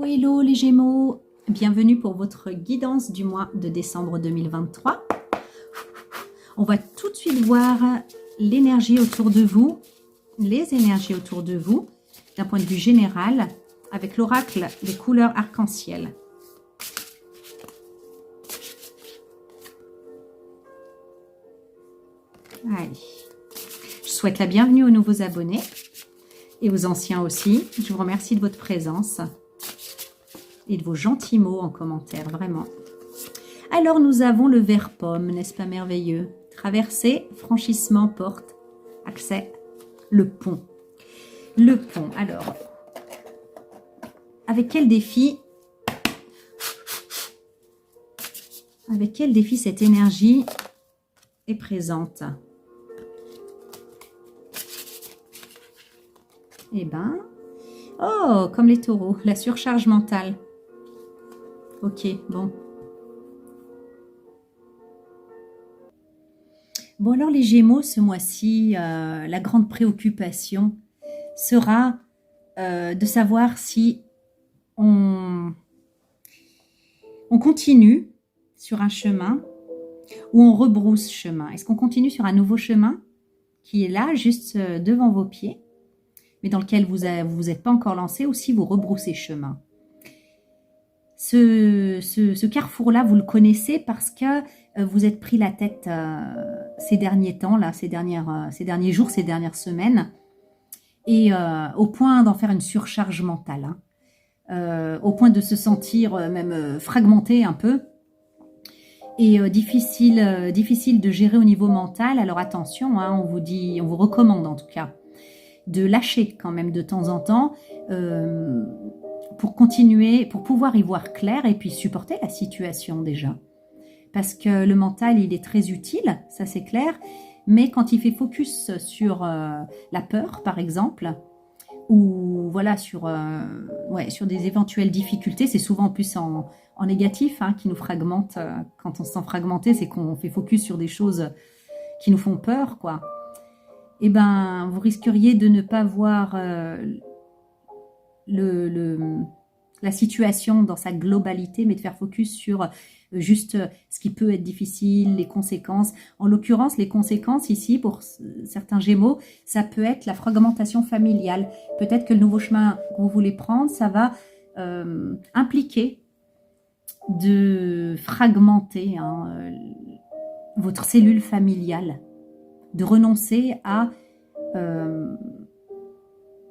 Hello les Gémeaux, bienvenue pour votre guidance du mois de décembre 2023. On va tout de suite voir l'énergie autour de vous, les énergies autour de vous, d'un point de vue général, avec l'oracle des couleurs arc-en-ciel. Allez. Je souhaite la bienvenue aux nouveaux abonnés et aux anciens aussi. Je vous remercie de votre présence et de vos gentils mots en commentaire, vraiment. Alors, nous avons le vert pomme, n'est-ce pas merveilleux? Traversée, franchissement, porte, accès, le pont. Le pont, alors, avec quel défi cette énergie est présente? Eh ben, oh, comme les taureaux, la surcharge mentale. Ok, bon. Bon, alors les Gémeaux, ce mois-ci, la grande préoccupation sera de savoir si on continue sur un chemin ou on rebrousse chemin. Est-ce qu'on continue sur un nouveau chemin qui est là, juste devant vos pieds, mais dans lequel vous vous êtes pas encore lancé, ou si vous rebroussez chemin? Ce carrefour-là, vous le connaissez parce que vous êtes pris la tête ces derniers temps, là, ces derniers jours, ces dernières semaines, et au point d'en faire une surcharge mentale, hein, au point de se sentir même fragmenté un peu, et difficile de gérer au niveau mental. Alors attention, hein, on vous recommande en tout cas de lâcher quand même de temps en temps, pour continuer, pour pouvoir y voir clair et puis supporter la situation déjà. Parce que le mental, il est très utile, ça c'est clair, mais quand il fait focus sur la peur, par exemple, ou voilà, sur des éventuelles difficultés, c'est souvent en plus en négatif, hein, qui nous fragmente. Quand on se sent fragmenté, c'est qu'on fait focus sur des choses qui nous font peur, quoi. Eh ben, vous risqueriez de ne pas voir la situation dans sa globalité, mais de faire focus sur juste ce qui peut être difficile, les conséquences. En l'occurrence, les conséquences ici, pour certains Gémeaux, ça peut être la fragmentation familiale. Peut-être que le nouveau chemin que vous voulez prendre, ça va impliquer de fragmenter, hein, votre cellule familiale, de renoncer à...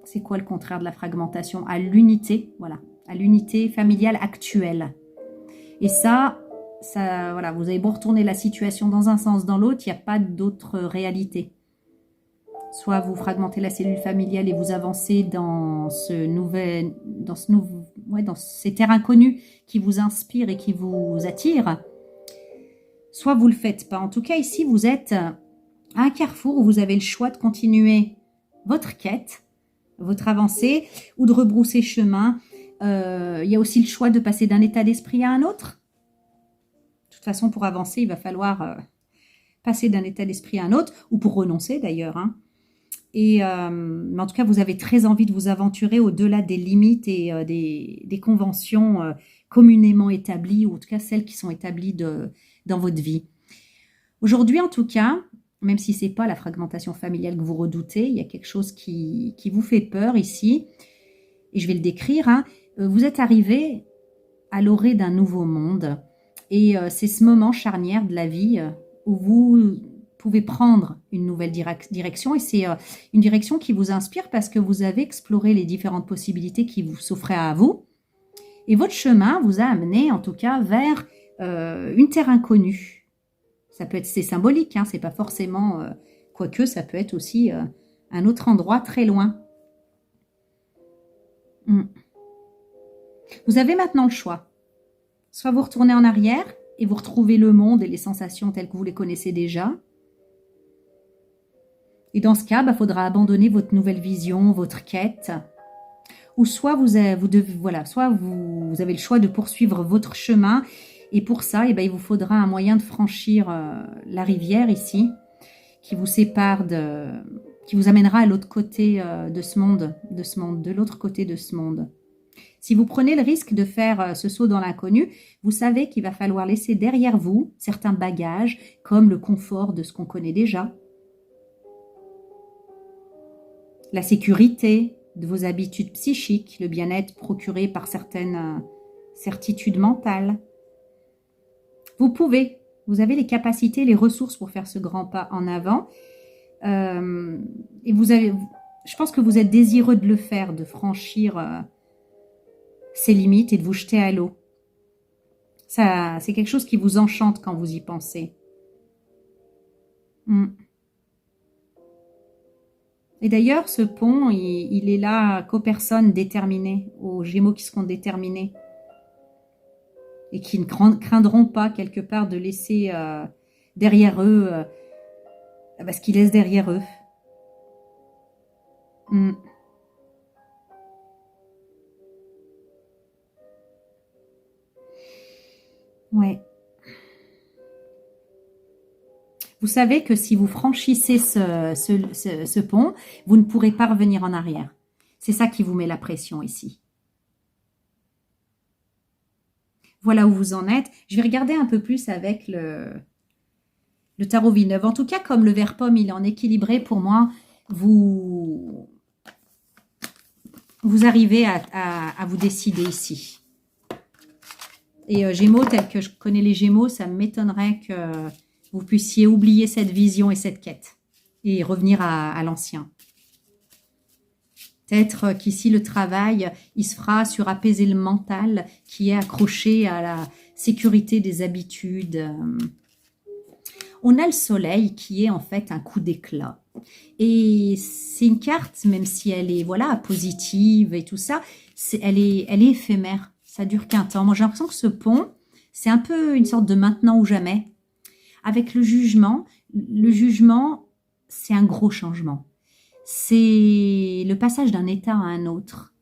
c'est quoi le contraire de la fragmentation? À l'unité, voilà, à l'unité familiale actuelle. Et ça, voilà, vous avez beau retourner la situation dans un sens, dans l'autre, il n'y a pas d'autre réalité. Soit vous fragmentez la cellule familiale et vous avancez dans ces terres inconnues qui vous inspirent et qui vous attirent, soit vous ne le faites pas. En tout cas, ici, vous êtes à un carrefour où vous avez le choix de continuer votre quête, votre avancée, ou de rebrousser chemin. Il y a aussi le choix de passer d'un état d'esprit à un autre. De toute façon, pour avancer, il va falloir passer d'un état d'esprit à un autre, ou pour renoncer d'ailleurs, hein. Mais en tout cas, vous avez très envie de vous aventurer au-delà des limites et des conventions communément établies, ou en tout cas celles qui sont établies dans votre vie. Aujourd'hui, en tout cas, même si ce n'est pas la fragmentation familiale que vous redoutez, il y a quelque chose qui vous fait peur ici, et je vais le décrire, hein. Vous êtes arrivé à l'orée d'un nouveau monde, et c'est ce moment charnière de la vie où vous pouvez prendre une nouvelle direction, et c'est une direction qui vous inspire parce que vous avez exploré les différentes possibilités qui vous s'offraient à vous, et votre chemin vous a amené en tout cas vers une terre inconnue. C'est symbolique, hein, c'est pas forcément, quoique ça peut être aussi un autre endroit très loin. Vous avez maintenant le choix. Soit vous retournez en arrière et vous retrouvez le monde et les sensations telles que vous les connaissez déjà. Et dans ce cas, faudra abandonner votre nouvelle vision, votre quête. Ou soit vous avez le choix de poursuivre votre chemin. Et pour ça, il vous faudra un moyen de franchir la rivière ici, qui vous sépare qui vous amènera à l'autre côté de ce monde, de l'autre côté de ce monde. Si vous prenez le risque de faire ce saut dans l'inconnu, vous savez qu'il va falloir laisser derrière vous certains bagages, comme le confort de ce qu'on connaît déjà, la sécurité de vos habitudes psychiques, le bien-être procuré par certaines certitudes mentales. Vous avez les capacités, les ressources pour faire ce grand pas en avant. Et je pense que vous êtes désireux de le faire, de franchir ses limites et de vous jeter à l'eau. Ça, c'est quelque chose qui vous enchante quand vous y pensez. Et d'ailleurs, ce pont, il est là qu'aux personnes déterminées, aux Gémeaux qui seront déterminés et qui ne craindront pas quelque part de laisser derrière eux ce qu'ils laissent derrière eux. Ouais. Vous savez que si vous franchissez ce pont, vous ne pourrez pas revenir en arrière. C'est ça qui vous met la pression ici. Voilà où vous en êtes. Je vais regarder un peu plus avec le tarot Villeneuve. En tout cas, comme le vert pomme, il est en équilibré, pour moi, vous arrivez à vous décider ici. Et Gémeaux, tel que je connais les Gémeaux, ça m'étonnerait que vous puissiez oublier cette vision et cette quête et revenir à l'ancien. Peut-être qu'ici, le travail, il se fera sur apaiser le mental qui est accroché à la sécurité des habitudes. On a le soleil qui est en fait un coup d'éclat. Et c'est une carte, même si elle est positive et tout ça, elle est éphémère. Ça dure qu'un temps. Moi, j'ai l'impression que ce pont, c'est un peu une sorte de maintenant ou jamais. Avec le jugement, c'est un gros changement. C'est le passage d'un état à un autre.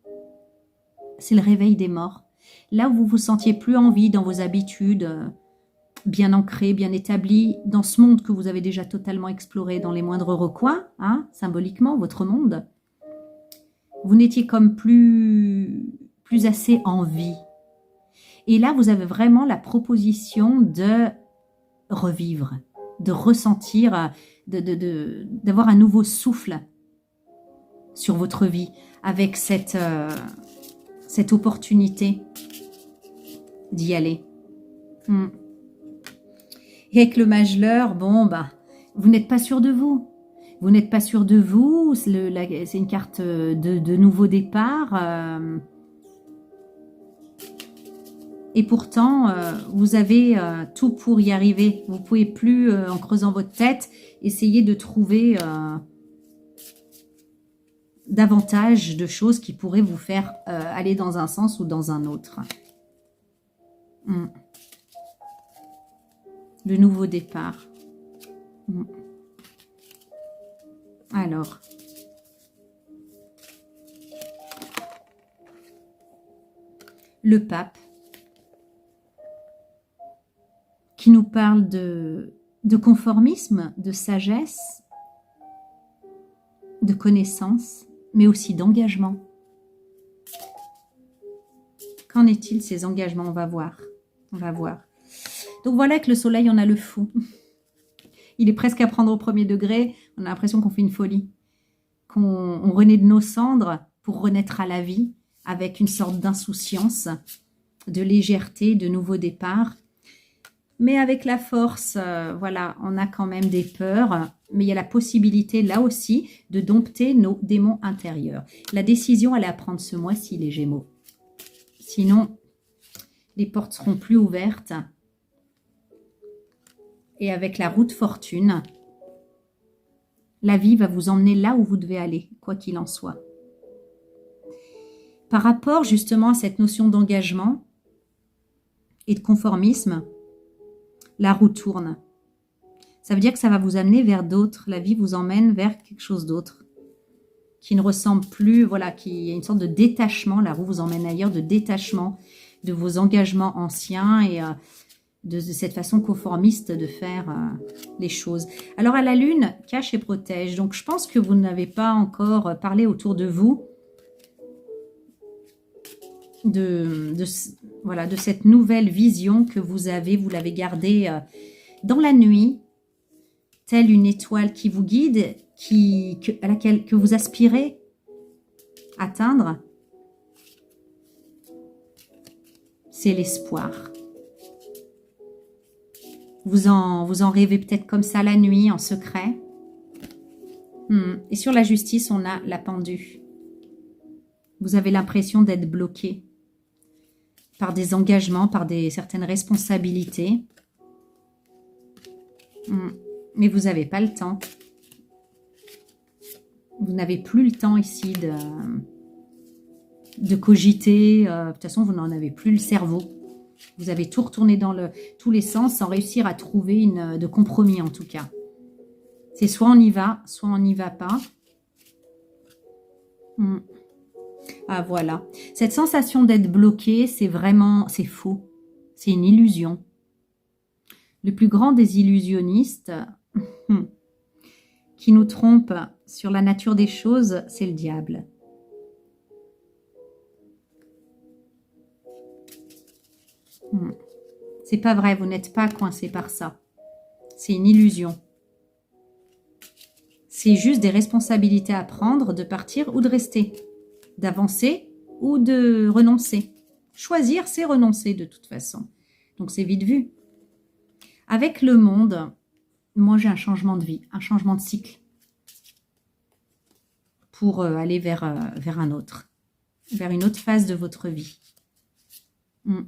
C'est le réveil des morts. Là où vous vous sentiez plus en vie dans vos habitudes, bien ancrées, bien établies, dans ce monde que vous avez déjà totalement exploré dans les moindres recoins, symboliquement, votre monde, vous n'étiez comme plus assez en vie. Et là, vous avez vraiment la proposition de revivre, de ressentir, d'avoir un nouveau souffle sur votre vie avec cette opportunité d'y aller. Et avec le Mage-L'Heure, vous n'êtes pas sûr de vous. Vous n'êtes pas sûr de vous. C'est une carte de nouveau départ. Et pourtant, vous avez tout pour y arriver. Vous ne pouvez plus, en creusant votre tête, essayer de trouver davantage de choses qui pourraient vous faire aller dans un sens ou dans un autre. Le nouveau départ. Alors. Le pape. Qui nous parle de conformisme, de sagesse, de connaissance, mais aussi d'engagement. Qu'en est-il ces engagements? On va voir. On va voir. Donc voilà que le soleil, on a le fou. Il est presque à prendre au premier degré. On a l'impression qu'on fait une folie. Qu'on renaît de nos cendres pour renaître à la vie avec une sorte d'insouciance, de légèreté, de nouveau départ. Mais avec la force, on a quand même des peurs, mais il y a la possibilité, là aussi, de dompter nos démons intérieurs. La décision, elle est à prendre ce mois-ci, les Gémeaux. Sinon, les portes seront plus ouvertes. Et avec la roue de fortune, la vie va vous emmener là où vous devez aller, quoi qu'il en soit. Par rapport, justement, à cette notion d'engagement et de conformisme, la roue tourne. Ça veut dire que ça va vous amener vers d'autres. La vie vous emmène vers quelque chose d'autre qui ne ressemble plus, qui y a une sorte de détachement. La roue vous emmène ailleurs, de détachement de vos engagements anciens et de cette façon conformiste de faire les choses. Alors à la lune, cache et protège. Donc je pense que vous n'avez pas encore parlé autour de vous voilà, de cette nouvelle vision que vous l'avez gardée dans la nuit, telle une étoile qui vous guide, à laquelle que vous aspirez atteindre. C'est l'espoir. Vous en rêvez peut-être comme ça la nuit, en secret. Et sur la justice, on a la pendue. Vous avez l'impression d'être bloqué par des engagements, par certaines responsabilités. Mais vous n'avez pas le temps. Vous n'avez plus le temps ici de cogiter. De toute façon, vous n'en avez plus le cerveau. Vous avez tout retourné dans tous les sens sans réussir à trouver de compromis en tout cas. C'est soit on y va, soit on n'y va pas. Ah voilà. Cette sensation d'être bloqué, c'est faux. C'est une illusion. Le plus grand des illusionnistes qui nous trompe sur la nature des choses, c'est le diable. C'est pas vrai, vous n'êtes pas coincé par ça. C'est une illusion. C'est juste des responsabilités à prendre, de partir ou de rester, d'avancer ou de renoncer. Choisir, c'est renoncer de toute façon. Donc c'est vite vu. Avec le monde, moi j'ai un changement de vie, un changement de cycle pour aller vers un autre, vers une autre phase de votre vie.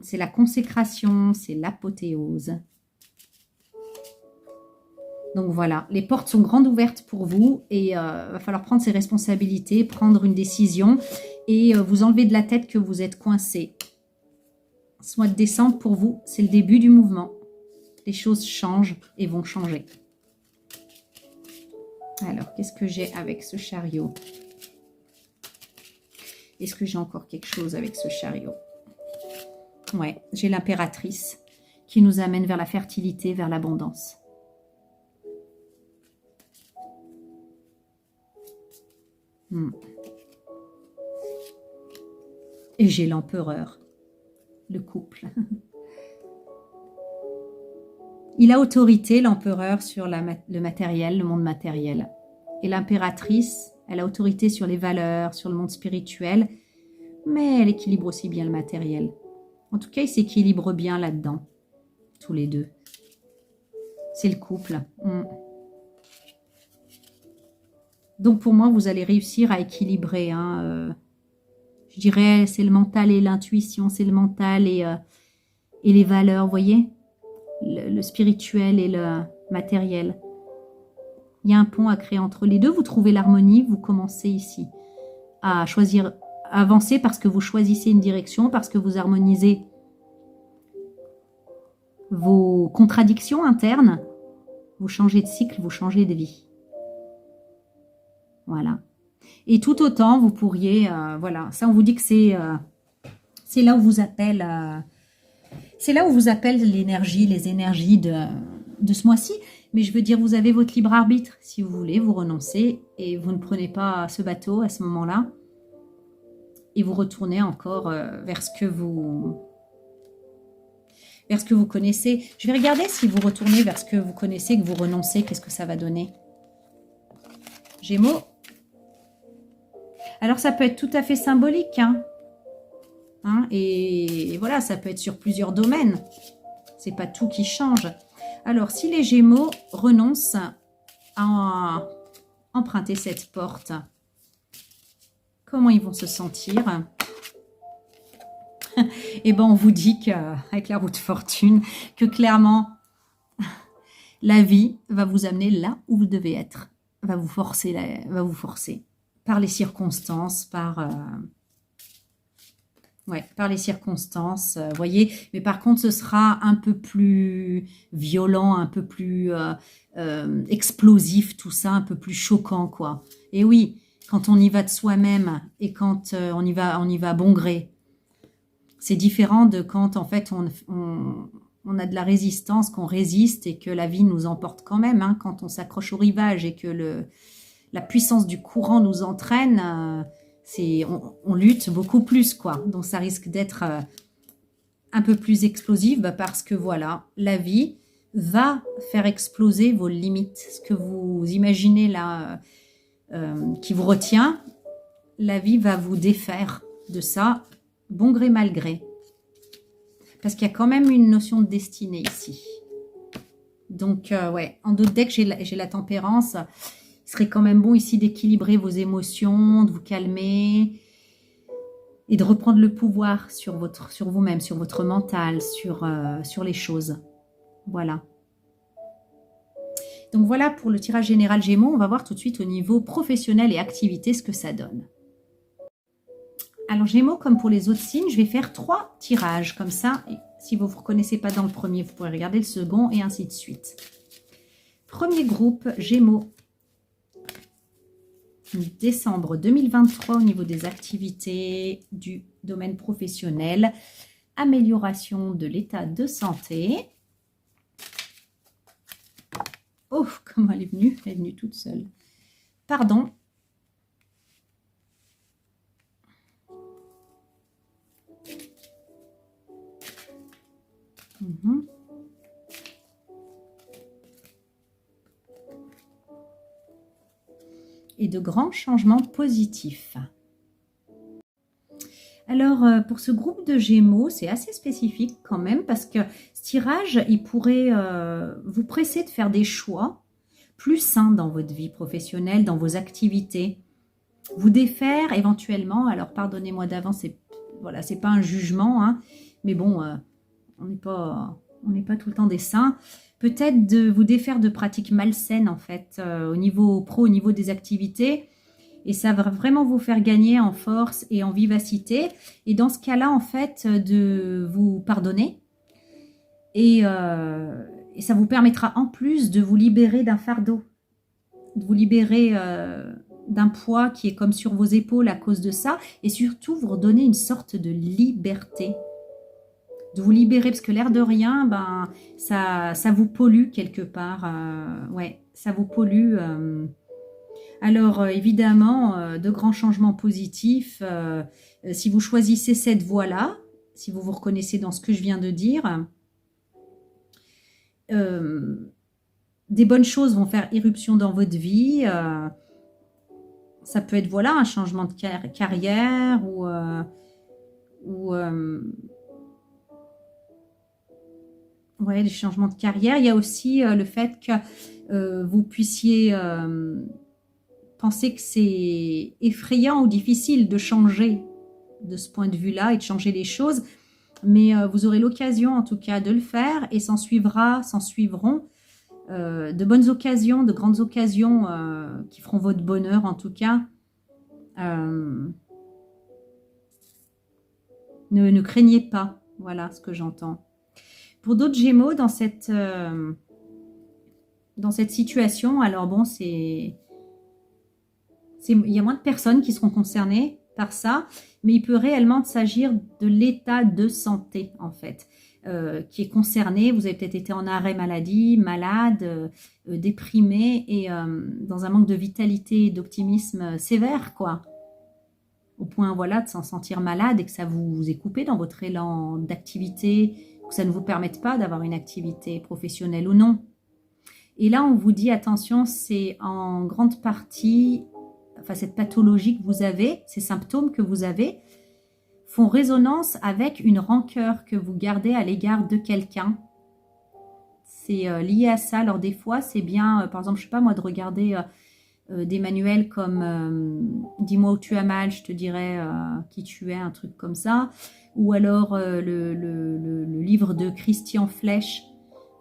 C'est la consécration, c'est l'apothéose. Donc voilà, les portes sont grandes ouvertes pour vous et il va falloir prendre ses responsabilités, prendre une décision et vous enlever de la tête que vous êtes coincé. Ce mois de décembre, pour vous, c'est le début du mouvement. Les choses changent et vont changer. Alors, qu'est-ce que j'ai avec ce chariot? Est-ce que j'ai encore quelque chose avec ce chariot? Ouais, j'ai l'impératrice qui nous amène vers la fertilité, vers l'abondance. Et j'ai l'empereur, le couple. Il a autorité, l'empereur, sur le matériel, le monde matériel. Et l'impératrice, elle a autorité sur les valeurs, sur le monde spirituel, mais elle équilibre aussi bien le matériel. En tout cas, ils s'équilibrent bien là-dedans, tous les deux. C'est le couple. Donc pour moi, vous allez réussir à équilibrer. Je dirais, c'est le mental et l'intuition, c'est le mental et les valeurs, vous voyez, le spirituel et le matériel. Il y a un pont à créer entre les deux. Vous trouvez l'harmonie, vous commencez ici à choisir, à avancer parce que vous choisissez une direction, parce que vous harmonisez vos contradictions internes. Vous changez de cycle, vous changez de vie. Voilà. Et tout autant, vous pourriez, voilà, ça on vous dit que c'est là où vous appelle, c'est là où vous appelle l'énergie, les énergies de ce mois-ci. Mais je veux dire, vous avez votre libre arbitre. Si vous voulez, vous renoncez et vous ne prenez pas ce bateau à ce moment-là. Et vous retournez encore vers ce que vous connaissez. Je vais regarder si vous retournez vers ce que vous connaissez, que vous renoncez, qu'est-ce que ça va donner. Gémeaux. Alors, ça peut être tout à fait symbolique. Et voilà, ça peut être sur plusieurs domaines. C'est pas tout qui change. Alors, si les Gémeaux renoncent à emprunter cette porte, comment ils vont se sentir? Eh bien, on vous dit qu'avec la roue de fortune, que clairement, la vie va vous amener là où vous devez être. Va vous forcer par les circonstances, par les circonstances, voyez. Mais par contre, ce sera un peu plus violent, un peu plus explosif, tout ça, un peu plus choquant, quoi. Et oui, quand on y va de soi-même et quand on y va à bon gré, c'est différent de quand, en fait, on a de la résistance, qu'on résiste et que la vie nous emporte quand même, quand on s'accroche au rivage et que la puissance du courant nous entraîne, On lutte beaucoup plus, quoi. Donc, ça risque d'être un peu plus explosif parce que, voilà, la vie va faire exploser vos limites. Ce que vous imaginez là, qui vous retient, la vie va vous défaire de ça, bon gré, mal gré. Parce qu'il y a quand même une notion de destinée ici. Donc, ouais, en d'autres decks, j'ai la tempérance. Il serait quand même bon ici d'équilibrer vos émotions, de vous calmer et de reprendre le pouvoir sur vous-même, sur votre mental, sur les choses. Voilà. Donc, voilà pour le tirage général Gémeaux. On va voir tout de suite au niveau professionnel et activité ce que ça donne. Alors, Gémeaux, comme pour les autres signes, je vais faire 3 tirages comme ça. Et si vous ne vous reconnaissez pas dans le premier, vous pourrez regarder le second et ainsi de suite. Premier groupe, Gémeaux. Décembre 2023 au niveau des activités du domaine professionnel. Amélioration de l'état de santé. Oh, comment elle est venue? Elle est venue toute seule. Pardon. Et de grands changements positifs. Alors, pour ce groupe de Gémeaux, c'est assez spécifique quand même parce que ce tirage, il pourrait vous presser de faire des choix plus sains dans votre vie professionnelle, dans vos activités. Vous défaire éventuellement, alors pardonnez-moi d'avance, voilà, c'est pas un jugement, hein, mais bon, on n'est pas tout le temps des saints. Peut-être de vous défaire de pratiques malsaines en fait, au niveau pro, au niveau des activités. Et ça va vraiment vous faire gagner en force et en vivacité. Et dans ce cas-là, en fait, de vous pardonner. Et ça vous permettra en plus de vous libérer d'un fardeau. De vous libérer d'un poids qui est comme sur vos épaules à cause de ça. Et surtout, vous redonner une sorte de liberté. De vous libérer, parce que l'air de rien, ben, ça vous pollue quelque part. Ouais, ça vous pollue. Alors, évidemment, de grands changements positifs. Si vous choisissez cette voie-là, si vous vous reconnaissez dans ce que je viens de dire, des bonnes choses vont faire irruption dans votre vie. Ça peut être, voilà, un changement de carrière ou ouais, des changements de carrière. Il y a aussi le fait que vous puissiez penser que c'est effrayant ou difficile de changer de ce point de vue-là et de changer les choses. Mais vous aurez l'occasion en tout cas de le faire et s'en suivront de bonnes occasions, de grandes occasions qui feront votre bonheur en tout cas. Ne craignez pas, voilà ce que j'entends. Pour d'autres Gémeaux, dans cette situation, alors bon, il y a moins de personnes qui seront concernées par ça, mais il peut réellement s'agir de l'état de santé, en fait, qui est concerné. Vous avez peut-être été en arrêt maladie, malade, déprimé et dans un manque de vitalité et d'optimisme sévère, quoi. Au point, voilà, de s'en sentir malade et que ça vous ait coupé dans votre élan d'activité, que ça ne vous permette pas d'avoir une activité professionnelle ou non. Et là, on vous dit, attention, c'est en grande partie, enfin, cette pathologie que vous avez, ces symptômes que vous avez, font résonance avec une rancœur que vous gardez à l'égard de quelqu'un. C'est lié à ça. Alors, des fois, c'est bien, par exemple, je ne sais pas moi, de regarder des manuels comme Dis-moi où tu as mal, je te dirai qui tu es, un truc comme ça. Ou alors le livre de Christian Flech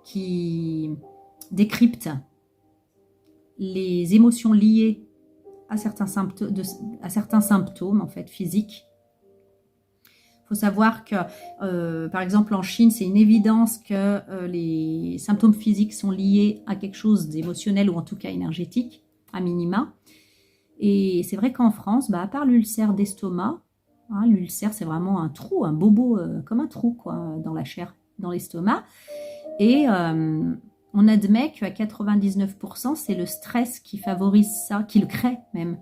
qui décrypte les émotions liées à certains symptômes en fait, physiques. Il faut savoir que, par exemple, en Chine, c'est une évidence que les symptômes physiques sont liés à quelque chose d'émotionnel ou en tout cas énergétique, à minima. Et c'est vrai qu'en France, à part l'ulcère d'estomac, hein, l'ulcère, c'est vraiment un trou, un bobo, comme un trou quoi, dans la chair, dans l'estomac. Et On admet qu'à 99%, c'est le stress qui favorise ça, qui le crée même.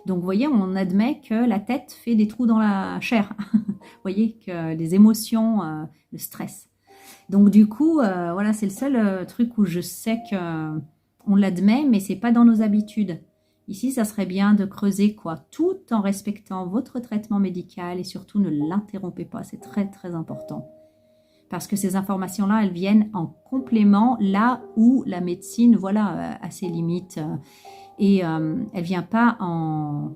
Donc, vous voyez, on admet que la tête fait des trous dans la chair. Vous voyez, que les émotions, le stress. Donc, du coup, voilà, c'est le seul truc où je sais qu'on l'admet, mais c'est pas dans nos habitudes. Ici, ça serait bien de creuser, quoi, tout en respectant votre traitement médical et surtout ne l'interrompez pas. C'est très, très important. Parce que ces informations-là, elles viennent en complément là où la médecine, voilà, a ses limites. Et elle ne vient pas en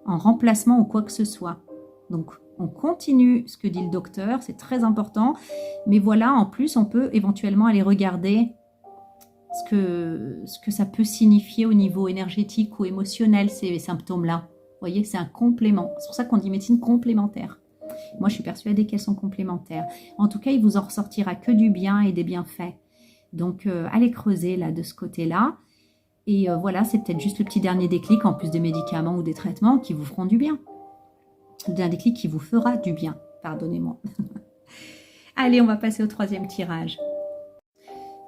remplacement ou quoi que ce soit. Donc, on continue ce que dit le docteur, c'est très important. Mais voilà, en plus, on peut éventuellement aller regarder ce que ça peut signifier au niveau énergétique ou émotionnel, ces symptômes-là. Vous voyez, c'est un complément. C'est pour ça qu'on dit médecine complémentaire. Moi, je suis persuadée qu'elles sont complémentaires. En tout cas, il vous en ressortira que du bien et des bienfaits. Donc, allez creuser là de ce côté-là. Et voilà, c'est peut-être juste le petit dernier déclic, en plus des médicaments ou des traitements, qui vous feront du bien. Le dernier déclic qui vous fera du bien. Pardonnez-moi. Allez, on va passer au troisième tirage.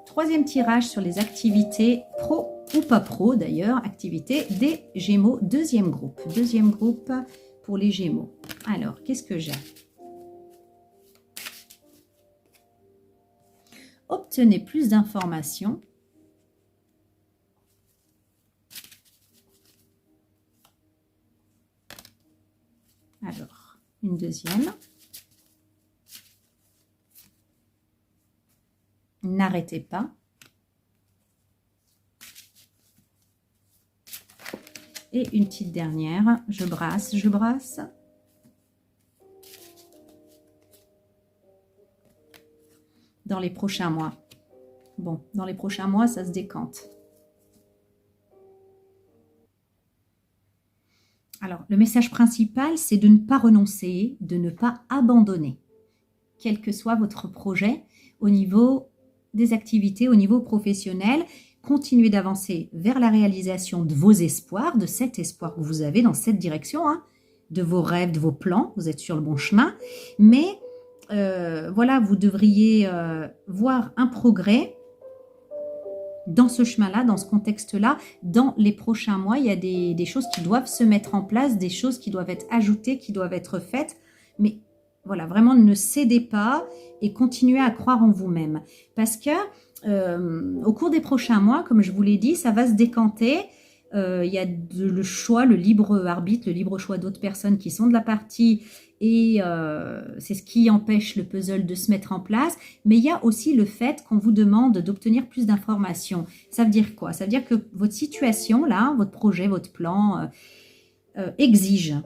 Troisième tirage sur les activités pro ou pas pro d'ailleurs, activités des Gémeaux, deuxième groupe. Deuxième groupe pour les Gémeaux. Alors, qu'est-ce que j'ai? Obtenez plus d'informations. Alors, une deuxième. N'arrêtez pas. Et une petite dernière. Je brasse, je brasse. Dans les prochains mois. Bon, dans les prochains mois, ça se décante. Alors, le message principal, c'est de ne pas renoncer, de ne pas abandonner. Quel que soit votre projet, au niveau des activités, au niveau professionnel, continuez d'avancer vers la réalisation de vos espoirs, de cet espoir que vous avez dans cette direction, hein, de vos rêves, de vos plans, vous êtes sur le bon chemin. Mais voilà, vous devriez voir un progrès dans ce chemin-là, dans ce contexte-là. Dans les prochains mois, il y a des choses qui doivent se mettre en place, des choses qui doivent être ajoutées, qui doivent être faites. Mais voilà, vraiment ne cédez pas et continuez à croire en vous-même. Parce que au cours des prochains mois, comme je vous l'ai dit, ça va se décanter. Il y a le choix, le libre arbitre, le libre choix d'autres personnes qui sont de la partie et c'est ce qui empêche le puzzle de se mettre en place. Mais il y a aussi le fait qu'on vous demande d'obtenir plus d'informations. Ça veut dire quoi? Ça veut dire que votre situation, là, votre projet, votre plan exige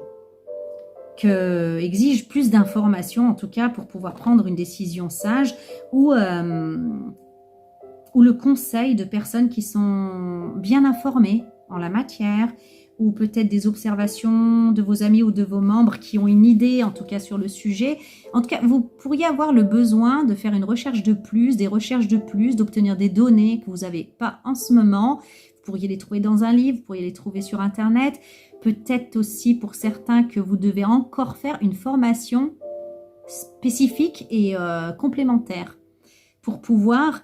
plus d'informations, en tout cas pour pouvoir prendre une décision sage ou le conseil de personnes qui sont bien informées en la matière, ou peut-être des observations de vos amis ou de vos membres qui ont une idée, en tout cas, sur le sujet. En tout cas, vous pourriez avoir le besoin de faire une recherche de plus, des recherches de plus, d'obtenir des données que vous n'avez pas en ce moment. Vous pourriez les trouver dans un livre, vous pourriez les trouver sur Internet. Peut-être aussi pour certains que vous devez encore faire une formation spécifique et complémentaire pour pouvoir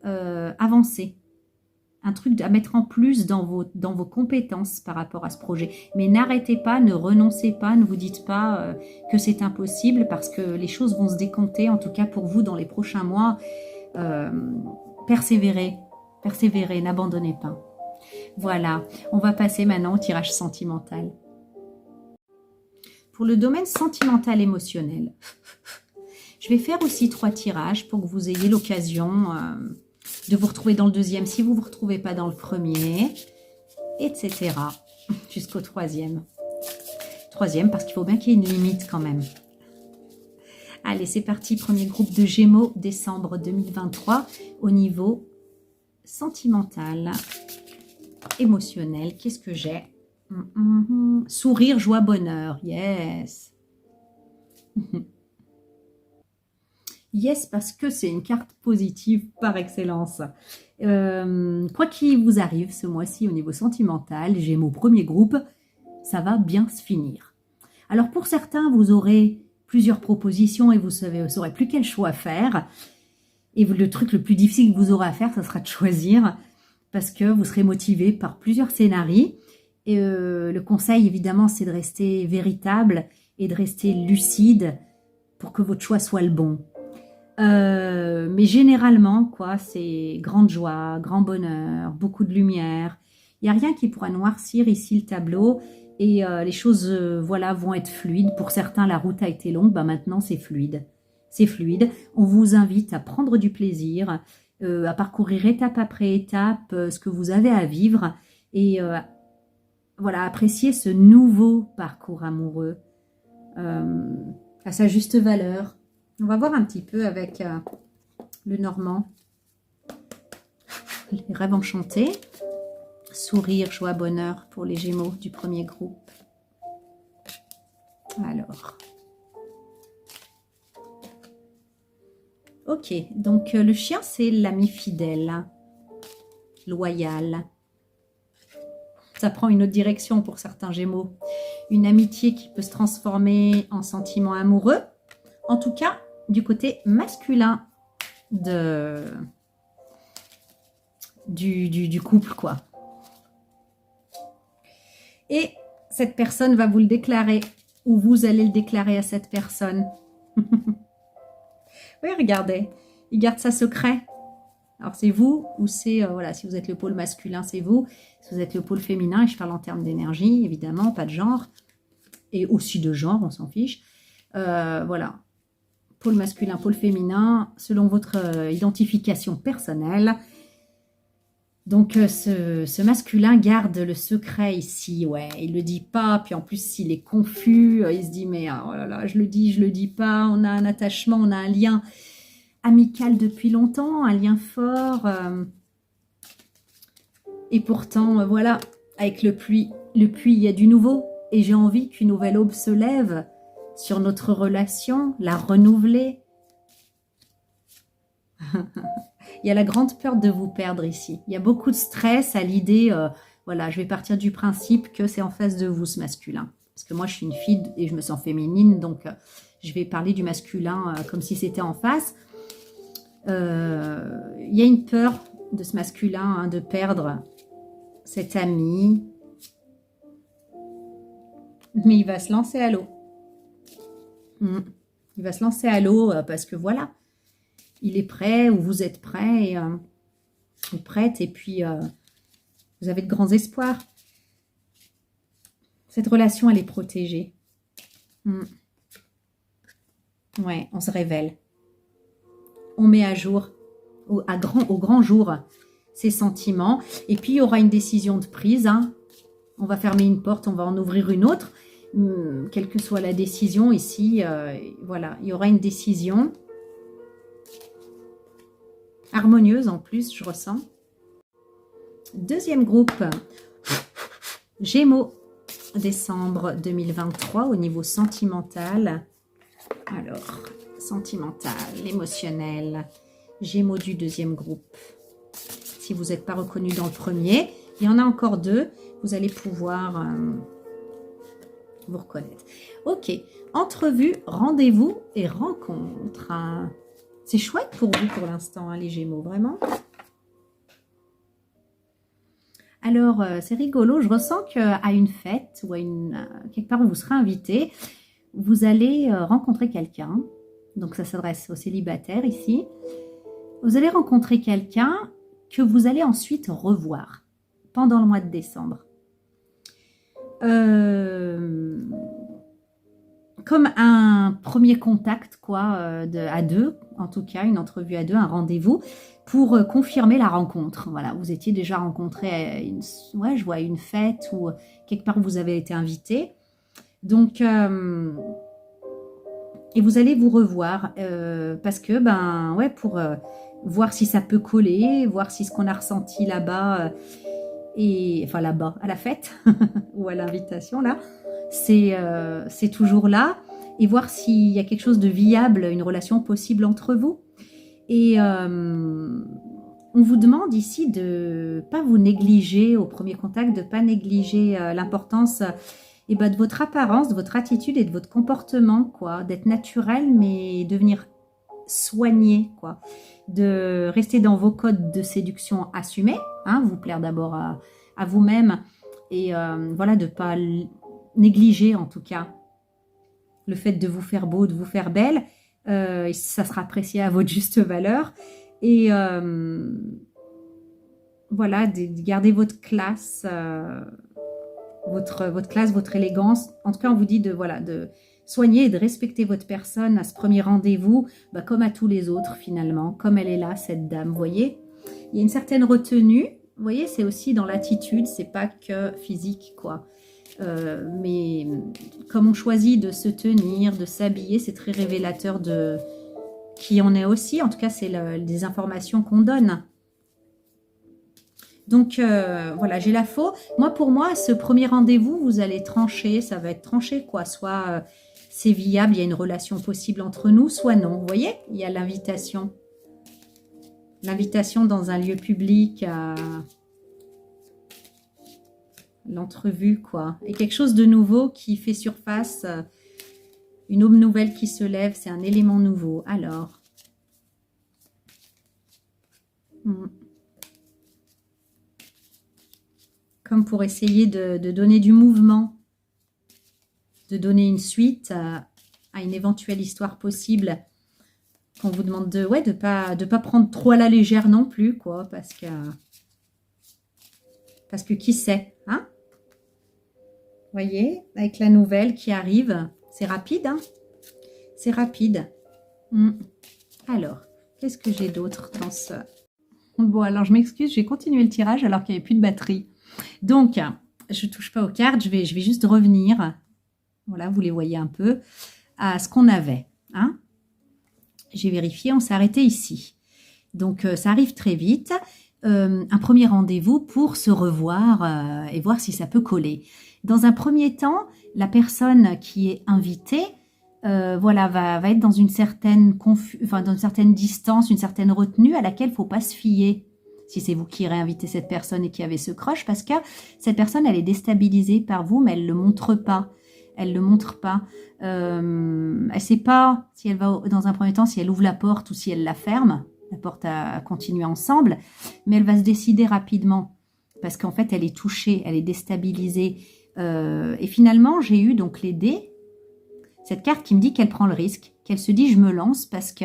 avancer. Un truc à mettre en plus dans vos compétences par rapport à ce projet. Mais n'arrêtez pas, ne renoncez pas, ne vous dites pas que c'est impossible parce que les choses vont se décompter, en tout cas pour vous dans les prochains mois. Persévérez, persévérez, n'abandonnez pas. Voilà, on va passer maintenant au tirage sentimental. Pour le domaine sentimental émotionnel, je vais faire aussi 3 tirages pour que vous ayez l'occasion de vous retrouver dans le deuxième si vous ne vous retrouvez pas dans le premier, etc. Jusqu'au troisième. Troisième parce qu'il faut bien qu'il y ait une limite quand même. Allez, c'est parti. Premier groupe de Gémeaux, décembre 2023, au niveau sentimental, émotionnel. Qu'est-ce que j'ai? Sourire, joie, bonheur. Yes. Yes, parce que c'est une carte positive par excellence. Quoi qu'il vous arrive ce mois-ci au niveau sentimental, Gémeaux premier groupe, ça va bien se finir. Alors pour certains, vous aurez plusieurs propositions et vous ne saurez plus quel choix faire. Et le truc le plus difficile que vous aurez à faire, ça sera de choisir, parce que vous serez motivé par plusieurs scénarios. Et le conseil, évidemment, c'est de rester véritable et de rester lucide pour que votre choix soit le bon. Mais généralement, quoi, c'est grande joie, grand bonheur, beaucoup de lumière. Il n'y a rien qui pourra noircir ici le tableau. Et les choses voilà, vont être fluides. Pour certains, la route a été longue, bah maintenant c'est fluide. C'est fluide. On vous invite à prendre du plaisir, à parcourir étape après étape ce que vous avez à vivre et voilà, apprécier ce nouveau parcours amoureux à sa juste valeur. On va voir un petit peu avec le Normand. Les rêves enchantés. Sourire, joie, bonheur pour les Gémeaux du premier groupe. Alors. Ok, donc le chien, c'est l'ami fidèle, loyal. Ça prend une autre direction pour certains Gémeaux. Une amitié qui peut se transformer en sentiment amoureux. En tout cas, du côté masculin du couple, quoi. Et cette personne va vous le déclarer, ou vous allez le déclarer à cette personne. Oui, regardez, il garde ça secret. Alors, c'est vous ou c'est, voilà, si vous êtes le pôle masculin, c'est vous. Si vous êtes le pôle féminin, et je parle en termes d'énergie, évidemment, pas de genre. Et aussi de genre, on s'en fiche. Voilà. Pôle masculin, pôle féminin, selon votre identification personnelle. Donc, ce masculin garde le secret ici, ouais, il ne le dit pas, puis en plus, s'il est confus, il se dit, mais oh là là, je le dis pas, on a un attachement, on a un lien amical depuis longtemps, un lien fort, et pourtant, voilà, avec le puits, il y a du nouveau, et j'ai envie qu'une nouvelle aube se lève sur notre relation, la renouveler. Il y a la grande peur de vous perdre ici. Il y a beaucoup de stress à l'idée, voilà, je vais partir du principe que c'est en face de vous ce masculin. Parce que moi, je suis une fille et je me sens féminine, donc je vais parler du masculin comme si c'était en face. Il y a une peur de ce masculin hein, de perdre cet ami. Mais il va se lancer à l'eau. Il va se lancer à l'eau parce que voilà. Il est prêt ou vous êtes prêt ou prête et puis vous avez de grands espoirs. Cette relation, elle est protégée. Ouais, on se révèle. On met à jour, au grand jour, ses sentiments. Et puis, il y aura une décision de prise. Hein. On va fermer une porte, on va en ouvrir une autre. Quelle que soit la décision ici, voilà, il y aura une décision. Harmonieuse en plus, je ressens. Deuxième groupe, Gémeaux, décembre 2023 au niveau sentimental. Alors, sentimental, émotionnel, Gémeaux du deuxième groupe. Si vous n'êtes pas reconnu dans le premier, il y en a encore deux, vous allez pouvoir vous reconnaître. Ok, entrevue, rendez-vous et rencontre. C'est chouette pour vous pour l'instant, hein, les Gémeaux, vraiment. Alors, c'est rigolo. Je ressens qu'à une fête ou à quelque part où vous serez invité, vous allez rencontrer quelqu'un. Donc, ça s'adresse aux célibataires ici. Vous allez rencontrer quelqu'un que vous allez ensuite revoir pendant le mois de décembre. Comme un premier contact, quoi, à deux, en tout cas, une entrevue à deux, un rendez-vous, pour confirmer la rencontre. Voilà, vous étiez déjà rencontrés à ouais, je vois une fête ou quelque part où vous avez été invité. Donc, et vous allez vous revoir parce que, ben, ouais, pour voir si ça peut coller, voir si ce qu'on a ressenti là-bas, enfin là-bas, à la fête ou à l'invitation, là, c'est toujours là, et voir s'il y a quelque chose de viable, une relation possible entre vous. Et on vous demande ici de ne pas vous négliger au premier contact, de ne pas négliger l'importance de votre apparence, de votre attitude et de votre comportement, quoi, d'être naturel, mais devenir soigner, quoi. De rester dans vos codes de séduction assumés, hein, vous plaire d'abord à vous-même et voilà, de ne pas négliger en tout cas le fait de vous faire beau, de vous faire belle. Ça sera apprécié à votre juste valeur. Et voilà, de garder votre classe, votre classe, votre élégance. En tout cas, on vous dit de soigner et de respecter votre personne à ce premier rendez-vous, comme à tous les autres finalement, comme elle est là, cette dame, vous voyez. Il y a une certaine retenue, vous voyez, c'est aussi dans l'attitude, c'est pas que physique, quoi. Mais comme on choisit de se tenir, de s'habiller, c'est très révélateur de qui on est aussi. En tout cas, c'est des informations qu'on donne. Donc, voilà, j'ai la faux. Pour moi, ce premier rendez-vous, vous allez trancher, ça va être tranché, quoi. Soit c'est viable, il y a une relation possible entre nous, soit non. Vous voyez, il y a l'invitation. L'invitation dans un lieu public, l'entrevue, quoi. Et quelque chose de nouveau qui fait surface, une aube nouvelle qui se lève, c'est un élément nouveau. Alors, comme pour essayer de donner du mouvement, de donner une suite à une éventuelle histoire possible, qu'on vous demande de pas prendre trop à la légère non plus, quoi, parce que qui sait, hein? Voyez, avec la nouvelle qui arrive, c'est rapide, hein? C'est rapide. Alors, qu'est-ce que j'ai d'autre dans ce... Bon, alors je m'excuse, j'ai continué le tirage alors qu'il n'y avait plus de batterie. Donc, je ne touche pas aux cartes, je vais juste revenir, voilà, vous les voyez un peu, à ce qu'on avait, hein? J'ai vérifié, on s'est arrêté ici. Donc, ça arrive très vite. Un premier rendez-vous pour se revoir et voir si ça peut coller. Dans un premier temps, la personne qui est invitée va être dans une certaine dans une certaine distance, une certaine retenue à laquelle il ne faut pas se fier. Si c'est vous qui réinvitez cette personne et qui avez ce crush, parce que cette personne, elle est déstabilisée par vous, mais elle ne le montre pas. Elle ne le montre pas. Elle ne sait pas si elle va, dans un premier temps, si elle ouvre la porte ou si elle la ferme. La porte à continuer ensemble, mais elle va se décider rapidement parce qu'en fait, elle est touchée, elle est déstabilisée. Et finalement, j'ai eu donc les dés, cette carte qui me dit qu'elle prend le risque, qu'elle se dit je me lance parce que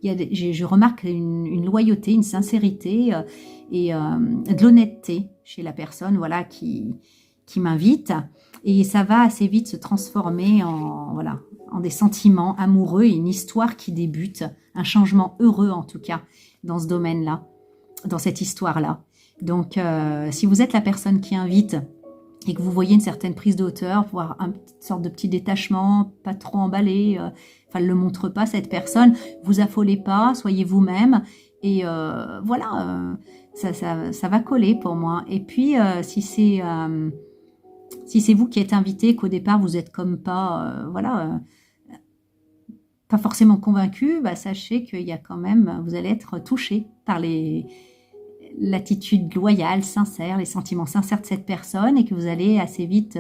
je remarque une loyauté, une sincérité et de l'honnêteté chez la personne, voilà, qui m'invite. Et ça va assez vite se transformer en des sentiments amoureux et une histoire qui débute, un changement heureux en tout cas dans ce domaine-là, dans cette histoire-là. Donc, si vous êtes la personne qui invite et que vous voyez une certaine prise de hauteur, voire une sorte de petit détachement, pas trop emballé, elle ne le montre pas cette personne, vous affolez pas, soyez vous-même et ça va coller pour moi. Et puis, si c'est vous qui êtes invité, qu'au départ vous êtes comme pas, pas forcément convaincu, sachez qu'il y a quand même, vous allez être touché par l'attitude loyale, sincère, les sentiments sincères de cette personne et que vous allez assez vite,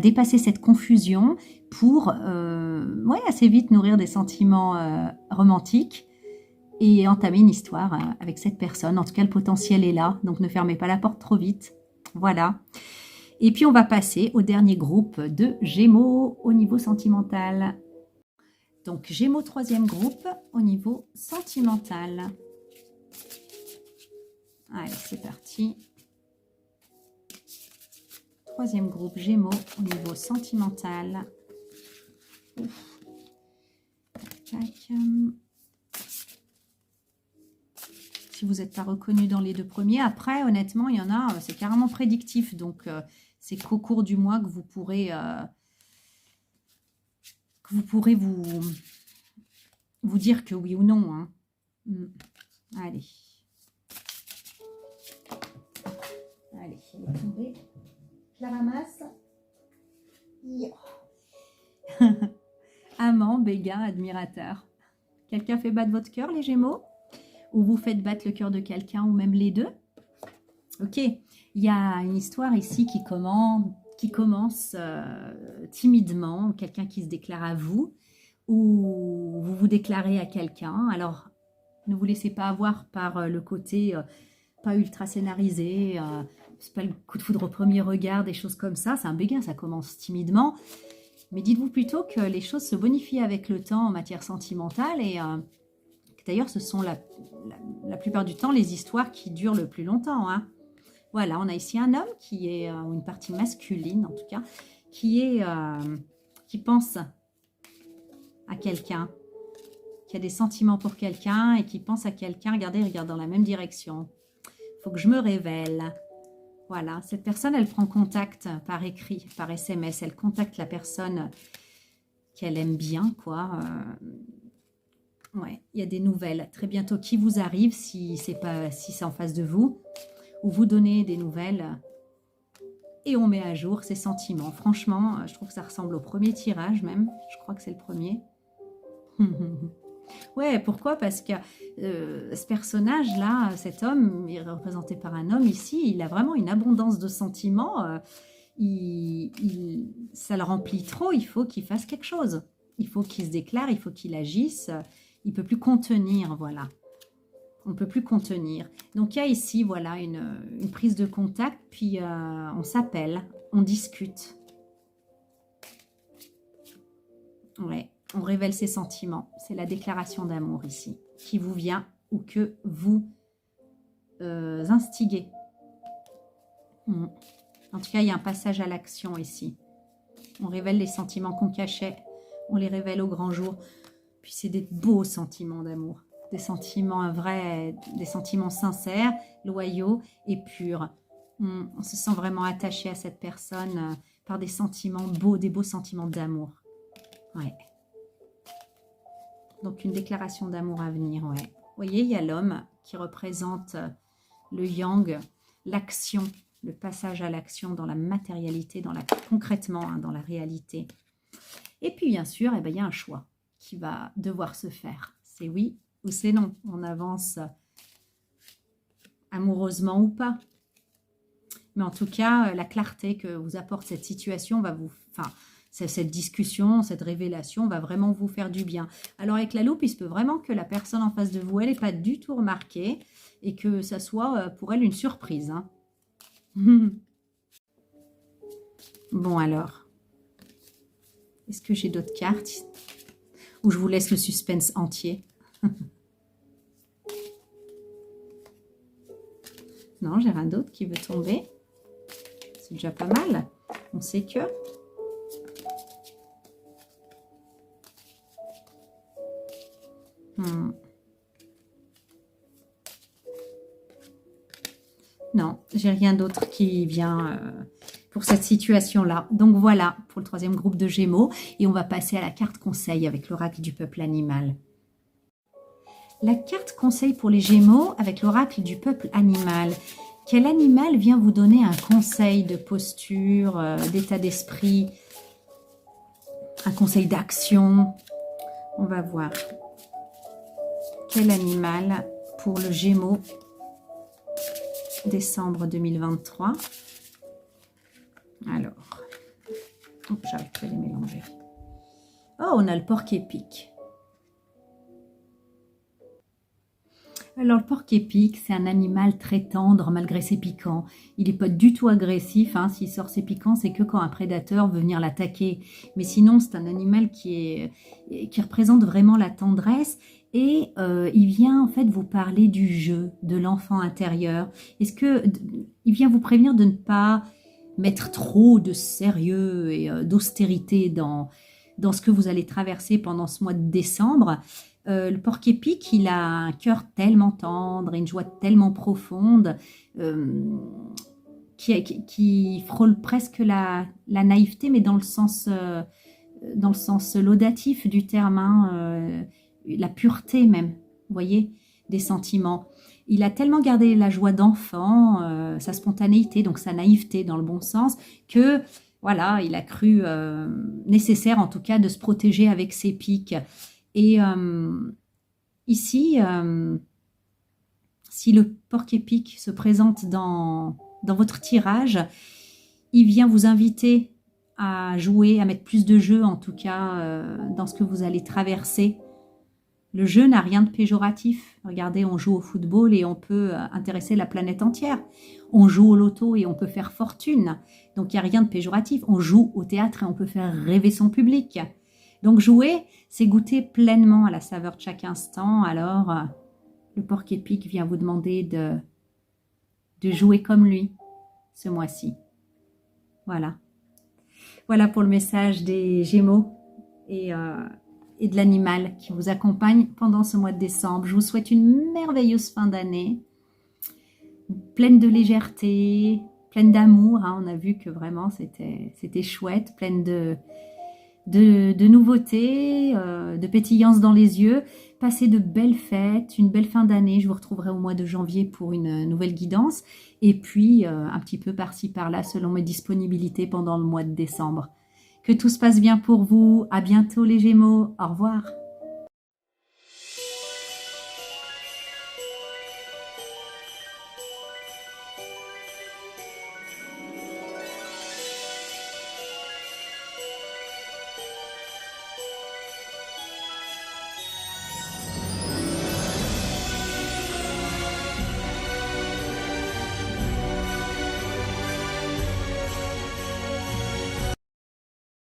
dépasser cette confusion pour, assez vite nourrir des sentiments romantiques et entamer une histoire avec cette personne. En tout cas, le potentiel est là, donc ne fermez pas la porte trop vite. Voilà. Et puis, on va passer au dernier groupe de Gémeaux au niveau sentimental. Donc, Gémeaux, troisième groupe au niveau sentimental. Allez, c'est parti. Troisième groupe, Gémeaux au niveau sentimental. Ouf. Tac. Si vous n'êtes pas reconnu dans les deux premiers, après, honnêtement, il y en a, c'est carrément prédictif. Donc, c'est qu'au cours du mois que vous pourrez... vous dire que oui ou non. Hein. Allez. Allez, elle est tombée. Je la ramasse. Amant, béguin, admirateur. Quelqu'un fait battre votre cœur, les Gémeaux? Ou vous faites battre le cœur de quelqu'un, ou même les deux? Ok, il y a une histoire ici qui commence timidement, quelqu'un qui se déclare à vous, ou vous vous déclarez à quelqu'un. Alors, ne vous laissez pas avoir par le côté pas ultra scénarisé, c'est pas le coup de foudre au premier regard, des choses comme ça. C'est un béguin, ça commence timidement. Mais dites-vous plutôt que les choses se bonifient avec le temps en matière sentimentale et d'ailleurs, ce sont la plupart du temps les histoires qui durent le plus longtemps. Hein. Voilà, on a ici un homme qui est, ou une partie masculine en tout cas, qui pense à quelqu'un, qui a des sentiments pour quelqu'un et qui pense à quelqu'un. Regardez, il regarde dans la même direction. Il faut que je me révèle. Voilà, cette personne, elle prend contact par écrit, par SMS. Elle contacte la personne qu'elle aime bien, quoi. Ouais, il y a des nouvelles très bientôt qui vous arrivent si c'est en face de vous, ou vous donnez des nouvelles et on met à jour ses sentiments. Franchement, je trouve que ça ressemble au premier tirage même. Je crois que c'est le premier. Ouais, pourquoi? Parce que ce personnage-là, cet homme, est représenté par un homme ici, il a vraiment une abondance de sentiments. Ça le remplit trop, il faut qu'il fasse quelque chose. Il faut qu'il se déclare, il faut qu'il agisse. Il ne peut plus contenir, voilà. On ne peut plus contenir. Donc, il y a ici, voilà, une prise de contact, puis on s'appelle, on discute. Ouais. On révèle ses sentiments. C'est la déclaration d'amour ici, qui vous vient ou que vous instiguez. En tout cas, il y a un passage à l'action ici. On révèle les sentiments qu'on cachait. On les révèle au grand jour. Puis c'est des beaux sentiments d'amour. Des sentiments vrais, des sentiments sincères, loyaux et purs. On se sent vraiment attaché à cette personne par des sentiments beaux, des beaux sentiments d'amour. Ouais. Donc, une déclaration d'amour à venir, ouais. Vous voyez, il y a l'homme qui représente le yang, l'action, le passage à l'action dans la matérialité, concrètement, hein, dans la réalité. Et puis, bien sûr, eh ben, il y a un choix qui va devoir se faire. C'est oui ou c'est non. On avance amoureusement ou pas. Mais en tout cas, la clarté que vous apporte cette situation va vous... cette discussion, cette révélation va vraiment vous faire du bien. Alors avec la loupe, il se peut vraiment que la personne en face de vous, elle n'est pas du tout remarquée et que ça soit pour elle une surprise. Hein. Bon alors, est-ce que j'ai d'autres cartes ou je vous laisse le suspense entier? Non, j'ai rien d'autre qui veut tomber. C'est déjà pas mal. On sait que... Non, j'ai rien d'autre qui vient pour cette situation-là. Donc voilà, pour le troisième groupe de Gémeaux. Et on va passer à la carte conseil avec l'oracle du peuple animal. La carte conseil pour les Gémeaux avec l'oracle du peuple animal. Quel animal vient vous donner un conseil de posture, d'état d'esprit, un conseil d'action? On va voir. Quel animal pour le Gémeaux décembre 2023? Alors, j'arrive pas à les mélanger. Oh, on a le porc-épic. Alors, le porc-épic, c'est un animal très tendre malgré ses piquants. Il n'est pas du tout agressif. Hein. S'il sort ses piquants, c'est que quand un prédateur veut venir l'attaquer. Mais sinon, c'est un animal qui représente vraiment la tendresse. Et il vient en fait vous parler du jeu, de l'enfant intérieur. Est-ce que il vient vous prévenir de ne pas mettre trop de sérieux et d'austérité dans ce que vous allez traverser pendant ce mois de décembre? Le porc-épic, il a un cœur tellement tendre et une joie tellement profonde qui frôle presque la naïveté, mais dans le sens laudatif du terme, hein, la pureté même, vous voyez, des sentiments. Il a tellement gardé la joie d'enfant, sa spontanéité, donc sa naïveté dans le bon sens, que voilà, il a cru nécessaire en tout cas de se protéger avec ses pics. Et ici, si le porc-épic se présente dans votre tirage, il vient vous inviter à jouer, à mettre plus de jeu en tout cas dans ce que vous allez traverser. Le jeu n'a rien de péjoratif. Regardez, on joue au football et on peut intéresser la planète entière. On joue au loto et on peut faire fortune. Donc, il n'y a rien de péjoratif. On joue au théâtre et on peut faire rêver son public. Donc, jouer, c'est goûter pleinement à la saveur de chaque instant. Alors, le porc-épic vient vous demander de jouer comme lui ce mois-ci. Voilà. Voilà pour le message des Gémeaux et de l'animal qui vous accompagne pendant ce mois de décembre. Je vous souhaite une merveilleuse fin d'année, pleine de légèreté, pleine d'amour. Hein. On a vu que vraiment c'était chouette, pleine de nouveautés, de pétillance dans les yeux. Passez de belles fêtes, une belle fin d'année. Je vous retrouverai au mois de janvier pour une nouvelle guidance. Et puis, un petit peu par-ci, par-là, selon mes disponibilités pendant le mois de décembre. Que tout se passe bien pour vous. À bientôt les Gémeaux. Au revoir.